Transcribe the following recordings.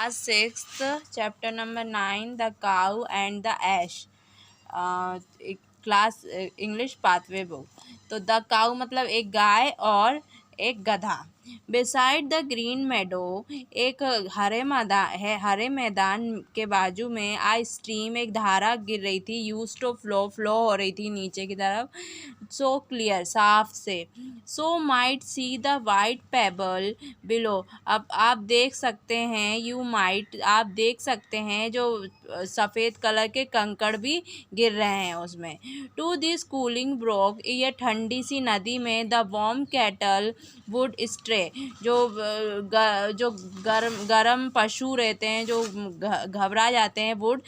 Class 6th, chapter number 9, The Cow and the Ash. Class English pathway book. तो the cow मतलब एक गाय और एक गधा। बिसाइड द ग्रीन मेडो, एक हरे मैदान के बाजू में आ स्ट्रीम, एक धारा गिर रही थी, यूज टू फ्लो हो रही थी नीचे की तरफ, सो क्लियर साफ से, so might see the white payable below, अब आप देख सकते हैं, यू माइट आप देख सकते हैं जो सफ़ेद कलर के कंकड़ भी गिर रहे हैं उसमें। टू दिस कूलिंग ब्रोक, ये ठंडी सी नदी में, the warm cattle would stray, जो गरम पशु रहते हैं जो घबरा जाते हैं, वुड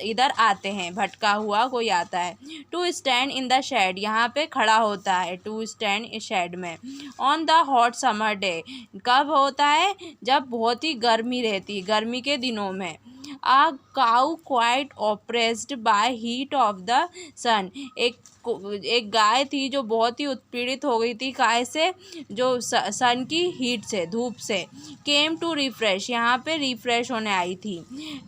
इधर आते हैं, भटका हुआ कोई आता है। To stand in the shade, यहाँ पे खड़ा होता है, टू स्टैंड इस शेड में। On the hot summer day, कब होता है, जब बहुत ही गर्मी रहती है, गर्मी के दिनों में। A cow quite oppressed by heat of the sun, एक गाय थी जो बहुत ही उत्पीड़ित हो गई थी, काय से, जो सन की हीट से, धूप से। केम टू रिफ्रेश, यहाँ पे रिफ्रेश होने आई थी।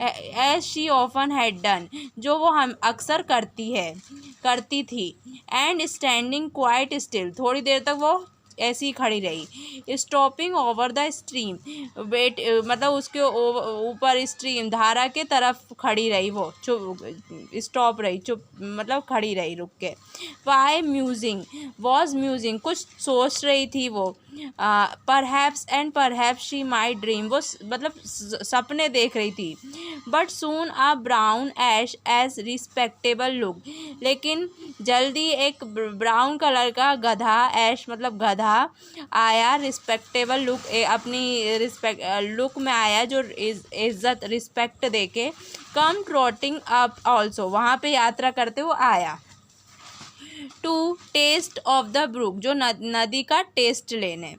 As she often had done, जो वो हम अक्सर करती थी। एंड स्टैंडिंग क्वाइट स्टिल, थोड़ी देर तक वो ऐसी खड़ी रही। Stopping over the stream, wait मतलब उसके ऊपर स्ट्रीम, धारा के तरफ खड़ी रही, वो चुप स्टॉप रही, चुप मतलब खड़ी रही, रुक के। वाई म्यूजिंग, वॉज म्यूजिंग, कुछ सोच रही थी वो। Perhaps and perhaps she might dream, वो मतलब सपने देख रही थी। But soon a brown ass as respectable look, लेकिन जल्दी एक ब्राउन कलर का गधा, ऐश मतलब गधा, आया, रिस्पेक्टेबल लुक, अपनी रिस्पेक्ट लुक में आया, जो इज्जत रिस्पेक्ट देके। कम ट्रॉटिंग अप ऑल्सो, वहाँ पे यात्रा करते हुए आया। To taste of the brook, जो नदी का टेस्ट लेने।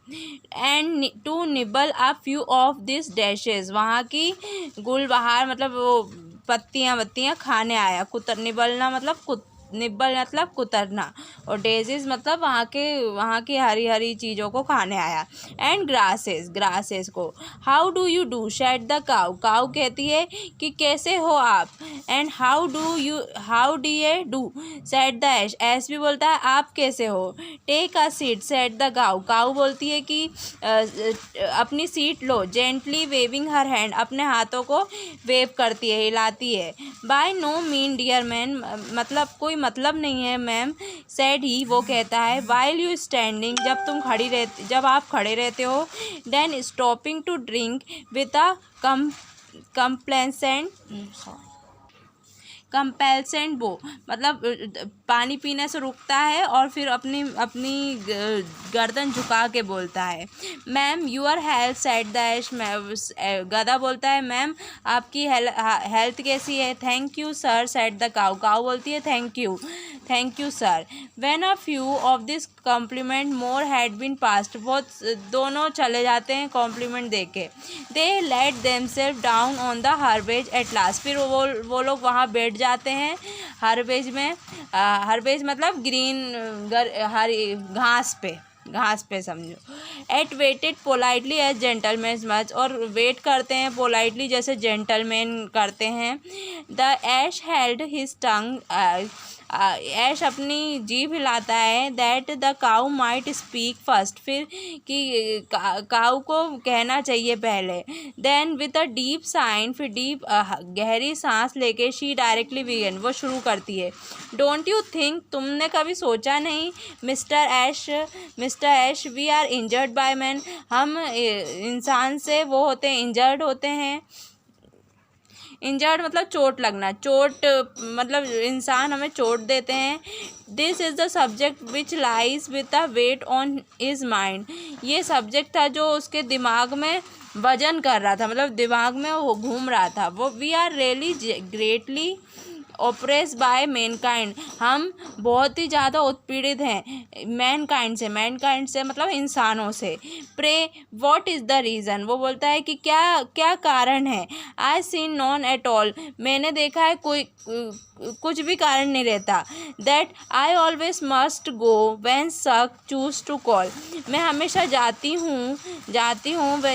And to nibble a few of this डैशेज, वहाँ की गुलबहार मतलब वो पत्तियाँ खाने आया। निबलना मतलब निब्बल मतलब कुतरना, और डेजिस मतलब वहाँ की हरी हरी चीज़ों को खाने आया। एंड ग्रासेस को। How do you do said the cow, cow कहती है कि कैसे हो आप। And how d'ye do said the ass, ass भी बोलता है आप कैसे हो। Take a seat said the cow, cow बोलती है कि अपनी सीट लो। जेंटली वेविंग हर हैंड, अपने हाथों को वेव करती है, हिलाती है। By no mean dear man, मतलब कोई मतलब नहीं है मैम। सेड ही, वो कहता है। वाइल यू स्टैंडिंग, जब आप खड़े रहते हो। Then stopping to drink with a complaisant bow, मतलब पानी पीने से रुकता है और फिर अपनी गर्दन झुका के बोलता है। Ma'am your health said the ass, गधा बोलता है मैम आपकी हेल्थ कैसी है। Thank you sir said the cow, cow बोलती है thank you sir. When a few of this compliment more had been passed, बहुत दोनों चले जाते हैं कॉम्प्लीमेंट दे के। They laid themselves down on the herbage at last, फिर वो लोग वहाँ बैठ जाते हैं हर्बेज में। हर्बेज मतलब ग्रीन हरी घास पे समझो। And waited politely as gentlemen must, और वेट करते हैं पोलाइटली जैसे जेंटलमैन करते हैं। The ass held his tongue, ass अपनी जीभ हिलाता है। That the cow might speak first, फिर कि काउ को कहना चाहिए पहले। Then with a deep sigh, फिर गहरी सांस लेके, शी डायरेक्टली बिगिन, वो शुरू करती है। डोंट यू थिंक, तुमने कभी सोचा नहीं mister ass we are injured by man, हम इंसान से वो होते हैं, इंजर्ड होते हैं। इंजर्ड मतलब चोट लगना, चोट मतलब इंसान हमें चोट देते हैं। This is the subject which lies with the weight on his mind, ये सब्जेक्ट था जो उसके दिमाग में वजन कर रहा था, मतलब दिमाग में वो घूम रहा था वो। We are really greatly oppress by mankind, हम बहुत ही ज़्यादा उत्पीड़ित हैं मैनकाइंड से मतलब इंसानों से। Pray what is the reason, वो बोलता है कि क्या क्या कारण है। I seen none at all, मैंने देखा है कोई कुछ भी कारण नहीं रहता। That I always must go when such choose to call, मैं हमेशा जाती हूँ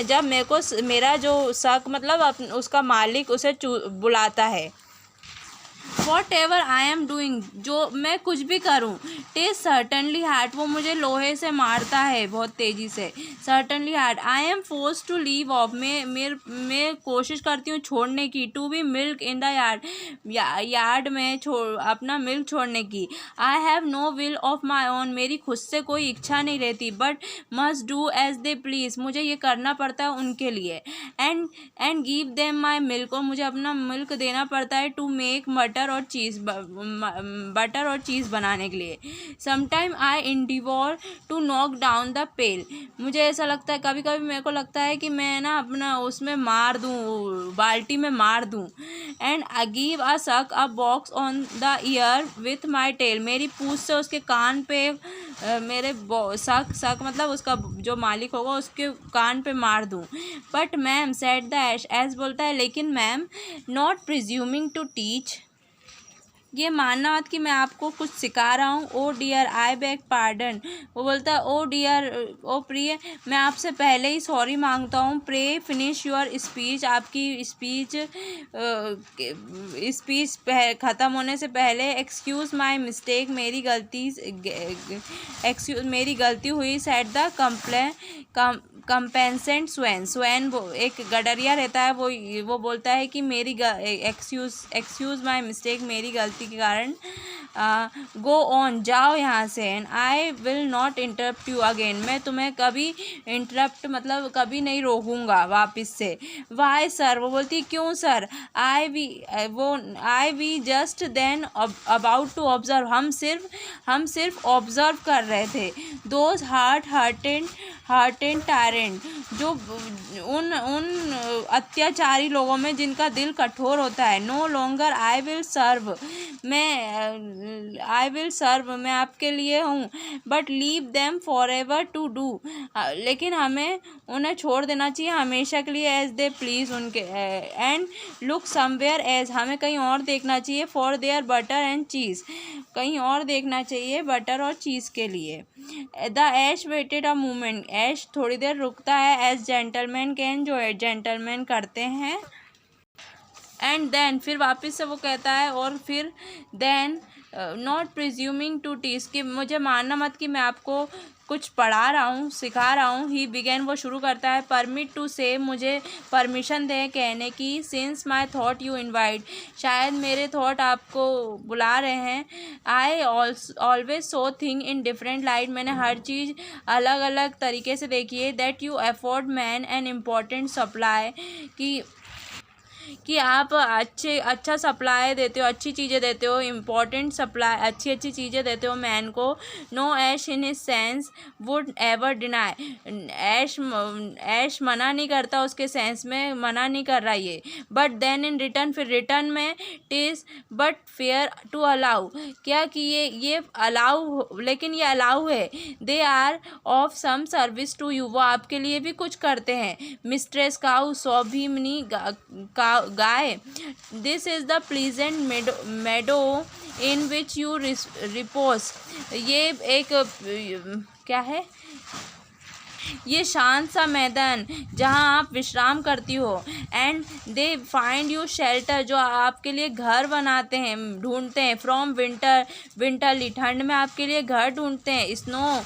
जब मेरे को मेरा जो शक मतलब उसका मालिक उसे बुलाता है। What ever I am doing, जो मैं कुछ भी करूँ। टेज सर्टनली हार्ड, वो मुझे लोहे से मारता है बहुत तेज़ी से। Certainly hard, I am force to leave off, मैं कोशिश करती हूँ छोड़ने की। To be milk in the yard में अपना मिल्क छोड़ने की। I have no will of my own, मेरी खुद से कोई इच्छा नहीं रहती। But must do as they please, मुझे ये करना पड़ता है उनके लिए। And give them my milk, और मुझे अपना मिल्क देना पड़ता है। टू मेक बटर और चीज़ बनाने के लिए। Sometime I endeavour to knock down the pail, मुझे ऐसा लगता है कभी कभी मेरे को लगता है कि मैं ना अपना उसमें मार दूँ, बाल्टी में मार दूँ। And I give a such a box on the ear with my tail, मेरी पूँछ से उसके कान पे मेरे शक मतलब उसका जो मालिक होगा उसके कान पे मार दूँ। But ma'am said the ass बोलता है लेकिन ma'am, not presuming to teach, ये मानना मत कि मैं आपको कुछ सिखा रहा हूँ। ओ डियर आई बेग पार्डन, वो बोलता है ओ डियर, ओ प्रिय, मैं आपसे पहले ही सॉरी मांगता हूँ। प्रे फिनिश योर स्पीच, आपकी स्पीच ख़त्म होने से पहले। एक्सक्यूज़ माई मिस्टेक, मेरी गलती हुई। सेट द कंपेंसेंट स्वैन वो एक गडरिया रहता है, वो बोलता है कि मेरी एक्सक्यूज़ माई मिस्टेक, मेरी गलती के कारण। गो ऑन, जाओ यहाँ से। And I will not interrupt you again, मैं तुम्हें कभी इंटरप्ट मतलब कभी नहीं रोकूंगा वापस से। वाई सर, वो बोलती है क्यों sir. I we just then about to observe, हम सिर्फ ऑब्जर्व कर रहे थे। दोज हार्टेंड टायरेंट, जो उन अत्याचारी लोगों में जिनका दिल कठोर होता है। No longer I will serve, मैं आपके लिए हूँ। But leave them for ever to do, लेकिन हमें उन्हें छोड़ देना चाहिए हमेशा के लिए। एज दे प्लीज, उनके। एंड लुक समवेयर एज, हमें कहीं और देखना चाहिए। For their butter and cheese, कहीं और देखना चाहिए बटर और चीज़ के लिए। The ass waited a moment, ass थोड़ी देर रुकता है। एज जेंटलमैन कैन, जो जेंटलमैन करते हैं। एंड देन, फिर वापस से वो कहता है और फिर then not presuming to teach, कि मुझे मानना मत कि मैं आपको कुछ पढ़ा रहा हूँ, सिखा रहा हूँ। ही बिगेन, वो शुरू करता है। परमिट टू से, मुझे परमिशन दें कहने की। Since my thought you invite, शायद मेरे थॉट आपको बुला रहे हैं। I always so thing in different light, मैंने हर चीज़ अलग अलग तरीके से देखी है। That you afford man an important supply, कि आप अच्छा सप्लाई देते हो, अच्छी चीज़ें देते हो, इम्पॉर्टेंट सप्लाई, अच्छी चीज़ें देते हो मैन को। No ass in his sense would ever deny, ass मना नहीं करता, उसके सेंस में मना नहीं कर रहा ये। बट देन इन रिटर्न, फिर रिटर्न में टिज बट फेयर टू अलाउ, क्या कि ये अलाउ, लेकिन ये अलाउ है। They are of some service to you, वो आपके लिए भी कुछ करते हैं। Mistress cow, सौभीमनी guy. This is the pleasant Medo in which you repose, ये एक क्या है, ये शांत सा मैदान जहाँ आप विश्राम करती हो। And they find you shelter, जो आपके लिए घर बनाते हैं, ढूंढते हैं। फ्रॉम विंटरली, ठंड में आपके लिए घर ढूंढते हैं। Snow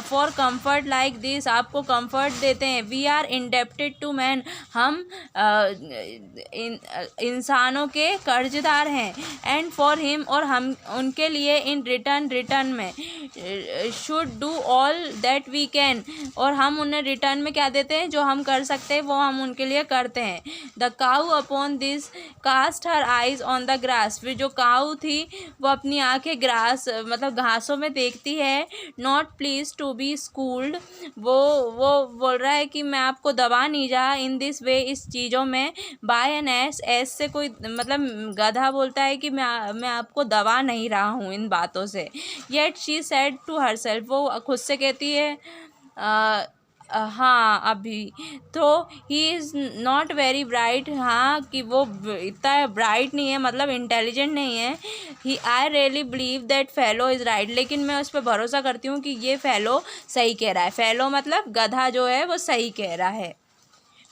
for comfort like this, आपको कंफर्ट देते हैं। We are indebted to man, हम इंसानों के कर्जदार हैं। एंड फॉर हिम, और हम उनके लिए। इन रिटर्न में should do all that we can, और हम उन्हें रिटर्न में क्या देते हैं, जो हम कर सकते हैं वो हम उनके लिए करते हैं। The cow upon this cast her eyes on the grass, फिर जो काऊ थी वो अपनी आंखें ग्रास मतलब घासों में देखती है। Not please is to be schooled, वो बोल रहा है कि मैं आपको दबा नहीं जा इन दिस वे, इस चीज़ों में, बाय एन एस, एस से कोई मतलब गधा बोलता है कि मैं आपको दबा नहीं रहा हूँ इन बातों से। Yet she said to her self, वो खुद से कहती है हाँ अभी तो, he is not very bright, हाँ कि वो इतना ब्राइट नहीं है, मतलब इंटेलिजेंट नहीं है। He I really believe that fellow is right, लेकिन मैं उस पर भरोसा करती हूँ कि ये फेलो सही कह रहा है। फेलो मतलब गधा जो है वो सही कह रहा है।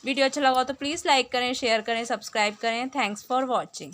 वीडियो अच्छा लगा तो प्लीज़ लाइक करें, शेयर करें, सब्सक्राइब करें। Thanks for watching.